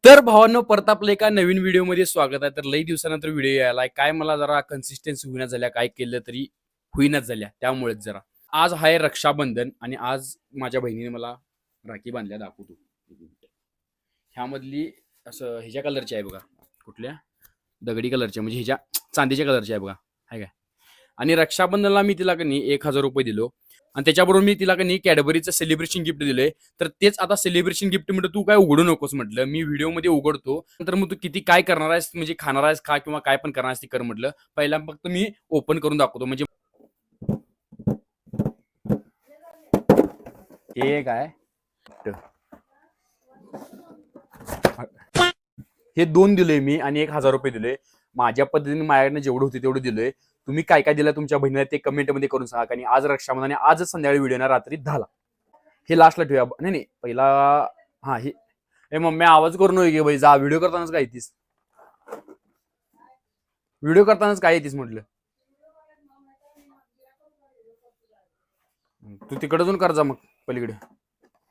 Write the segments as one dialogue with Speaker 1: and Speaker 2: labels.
Speaker 1: तर भावांनो, परत आपलं एका नवीन व्हिडिओमध्ये स्वागत आहे. तर लई दिवसानंतर व्हिडिओ यायलाय. काय मला जरा कन्सिस्टन्सी होईना झाल्या, काय केलं तरी होईनाच झाल्या. त्यामुळेच जरा आज आहे रक्षाबंधन आणि आज माझ्या बहिणीने मला राखी बांधल्या दाखवतो. ह्यामधली असं ह्याच्या कलरची आहे बघा. कुठल्या दगडी कलरच्या म्हणजे ह्याच्या चांदीच्या कलरची आहे बघा. आहे काय? आणि रक्षाबंधनला मी तिला कनी ₹1000 दिलो आणि त्याच्याबरोबर मी तिला कनी कॅडबरीचं सेलिब्रेशन गिफ्ट दिलंय. तर तेच आता सेलिब्रेशन गिफ्ट म्हटलं तू काय उघडू नकोस म्हटलं. मी व्हिडिओमध्ये उघडतो. नंतर मग तू किती काय करणार आहेस म्हणजे खाणार आहेस खा किंवा काय पण करणार आहेस ते कर म्हटलं. पहिला फक्त मी ओपन करून दाखवतो म्हणजे हे काय हे 2 दिले मी आणि ₹1000 दिले. माझ्या पद्धतीने माझ्याकडनं जेवढं होते तेवढं दिलंय. तुम्ही काय काय दिलं तुमच्या बहिणीला ते कमेंटमध्ये करून सांगा. आणि आज रक्षाबंधन आणि आजच संध्याकाळी व्हिडिओ ना रात्री 10ला. हे लास्टला ठेवूया. नाही नाही पहिला हा हे मम्मी आवाज करू नको की भाई जा व्हिडिओ करतानाच काय येतीस म्हटलं. तू तिकडे जाऊन कर जा मग पलीकडे.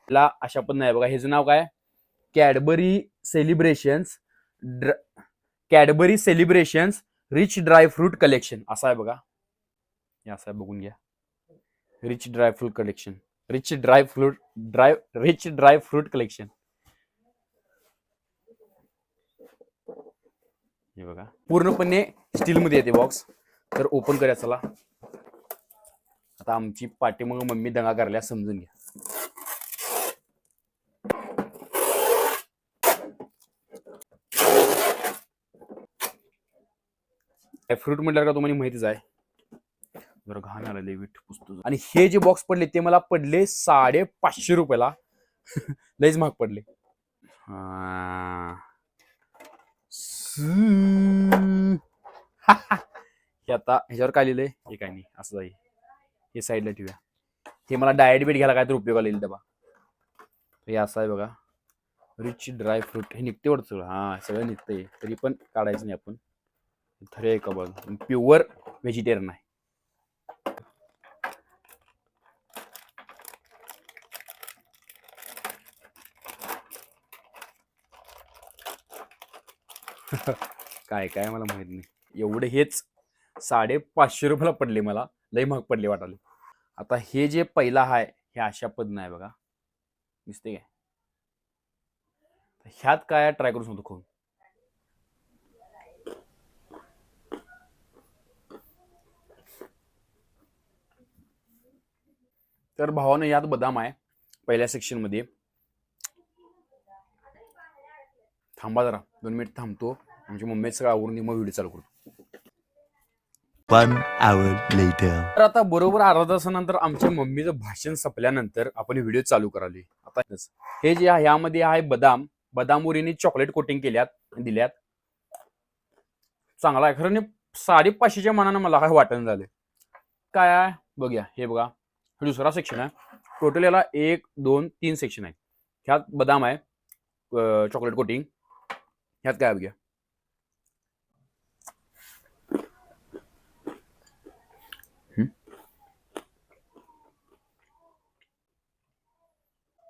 Speaker 1: ला अशा पण नाही बघा. ह्याचं नाव काय? Cadbury celebrations Cadbury celebrations rich dry fruit collection असं आहे बघा. हे असं आहे, बघून घ्या. Rich dry fruit collection rich dry fruit collection. हे बघा पूर्णपणे स्टीलमध्ये येते बॉक्स. तर ओपन करूया चला. आता आमची पाठीमागं मम्मी दंगा करायला समजून घ्या. फ्रूट म्हटल्यावर का तुम्हाला माहितीच आहे. जरा घाण आलेले वीट पुसतो. आणि हे जे बॉक्स पडले ते मला पडले ₹550. लईच महाग पडले. हे आता ह्याच्यावर काय लिहिलंय हे काय नाही असं आहे. हे साईडला ठेवूया. हे मला डाएट बीट घ्यायला काय तर उपयोगाला येईल डबा. हे असं आहे बघा. रिच ड्राय फ्रूट हे निघते वाटतं सगळं. हा सगळं निघतंय तरी पण काढायचं नाही आपण. खरे आहे का बघ. प्युअर व्हेजिटेरियन आहे. काय काय मला माहित नाही. एवढे हेच ₹550 पडले मला. लई महाग पडले वाटाले. आता हे जे पहिला आहे हे अशा पद्धतीने आहे बघा. दिसते काय? ह्यात काय ट्राय करू शकतो खूप. तर भावानं यात बदाम आहे पहिल्या सेक्शन मध्ये. थांबा जरा 2 मिनिट थांबतो. आमची मम्मी सगळं आवरून मग व्हिडिओ चालू करतो.
Speaker 2: 1 hour later.
Speaker 1: तर आता बरोबर अर्धा तासानंतर आमच्या मम्मीचं भाषण संपल्यानंतर आपण व्हिडिओ चालू कराली. आता हे जे आहे यामध्ये आहे बदामवर यांनी चॉकलेट कोटिंग दिल्यात. चांगला आहे खरं. 550च्या मानानं मला काय वाटण झालं. काय आहे बघूया. हे बघा हे दुसरा सेक्शन आहे. टोटल याला 1 2 3 सेक्शन आहे. ह्यात बदाम आहे चॉकलेट कोटिंग. ह्यात काय बघूया.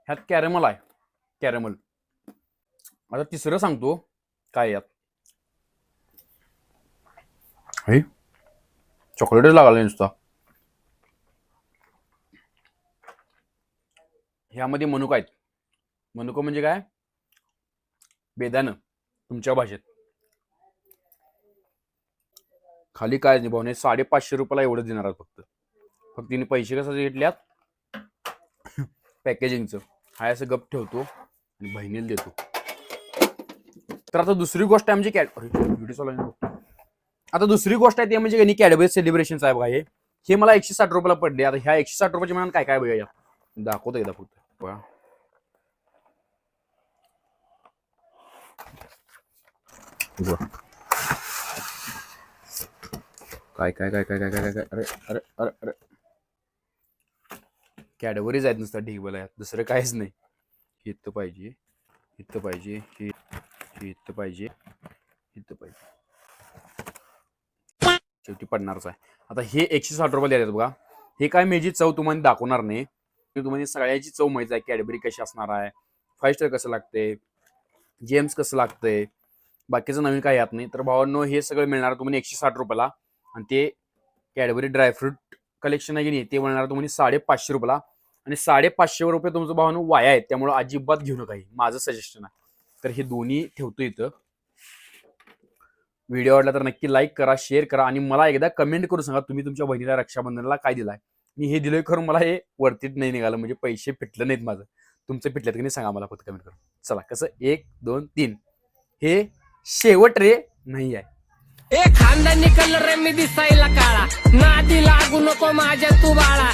Speaker 1: ह्यात कॅरेमल आहे. कॅरेमल. आता तिसरं सांगतो काय यात. चॉकलेटच लागला नुसता. ह्यामध्ये मनुका आहेत. मनुका म्हणजे काय? बेदाणं तुमच्या भाषेत. खाली काय नाही भावने. ₹550 एवढं देणार आहेत फक्त तिने पैसे कसं घेतल्यात पॅकेजिंगचं. हाय असं गप ठेवतो आणि बहिणीला देतो. तर आता दुसरी गोष्ट आहे म्हणजे आता दुसरी गोष्ट आहे ते म्हणजे कॅडबरी सेलिब्रेशन आहे बघा. हे मला ₹160 पडले. आता ह्या ₹160 म्हणून काय काय बघा दाखवतो एकदा फक्त बघा. काय काय काय काय काय काय काय अरे अरे अरे अरे कॅडबरीज आहेत नुसतं ढिगबल आहेत. दुसरं काहीच नाही. इथं पाहिजे इथं पाहिजे हे इथं पाहिजे इथं पाहिजे. शेवटी पडणारच आहे. आता हे ₹160 द्यायला बघा. हे काय माझी चव तुम्हाला दाखवणार नाही. तुम्हाला सगळ्याची चव माहिती आहे. कॅडबरी कशी असणार आहे. 5 स्टार कसं लागते. जेम्स कसं लागतंय, बाकीचं नवीन काही येत नाही. तर भावांनो हे सगळं मिळणार तुम्हाला 160 रुपयाला. आणि ते कॅडबरी ड्रायफ्रूट कलेक्शन आहे की नाही ते मिळणार तुम्हाला 550 रुपयाला. आणि 550 रुपये तुमचं भावांनो वाया आहेत, त्यामुळे अजिबात घेऊ नका. माझं सजेशन आहे. तर हे दोन्ही ठेवतो इथं. व्हिडिओ आवडला तर नक्की लाईक करा, शेअर करा आणि मला एकदा कमेंट करून सांगा तुम्ही तुमच्या बहिणीला रक्षाबंधनाला काय दिलाय. मी हे दिलोय खरं, मला हे वरतीच नाही निघालं, म्हणजे पैसे फिटलं नाहीत माझं. तुमचं फिटल्यात की नाही सांगा मला फक्त कमेंट करून. चला कसं 1 2 3 हे शेवट रे नाही आहे.
Speaker 2: खानदानी कलर मी दिसायला काळा, नादी लागू नको माझ्या तू बाळा.